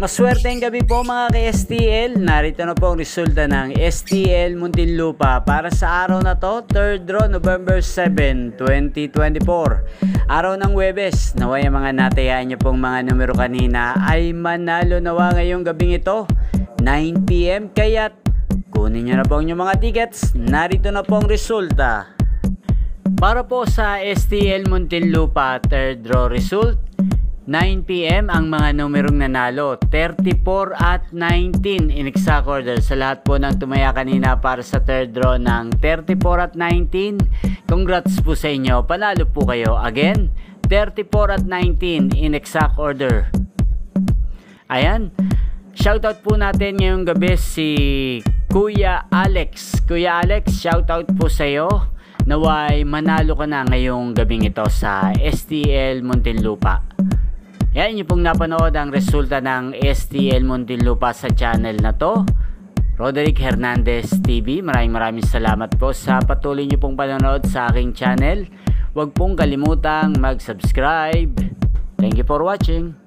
Maswerteng gabi po mga ka-STL. Narito na po ang resulta ng STL Muntinlupa para sa araw na to, 3rd draw, November 7, 2024. Araw ng Huwebes. Naway ang mga natayaan nyo pong mga numero kanina ay manalo nawa ngayong gabing ito, 9 PM. Kaya't kunin nyo na po ang mga tickets. Narito na po ang resulta. Para po sa STL Muntinlupa 3rd draw result, 9 PM ang mga numerong nanalo, 34 at 19 in exact order. Sa lahat po ng tumaya kanina para sa 3rd draw ng 34 at 19, congrats po sa inyo, panalo po kayo. Again, 34 at 19 in exact order. Ayan, shoutout po natin ngayong gabi si Kuya Alex. Kuya Alex, shoutout po sa iyo. Naway manalo ka na ngayong gabing ito sa STL Muntinlupa. Yan, inyo pong napanood ang resulta ng STL Muntinlupa sa channel na to, Roderick Hernandez TV. Maraming salamat po sa patuloy nyo pong panonood sa aking channel. Huwag pong kalimutang mag-subscribe. Thank you for watching.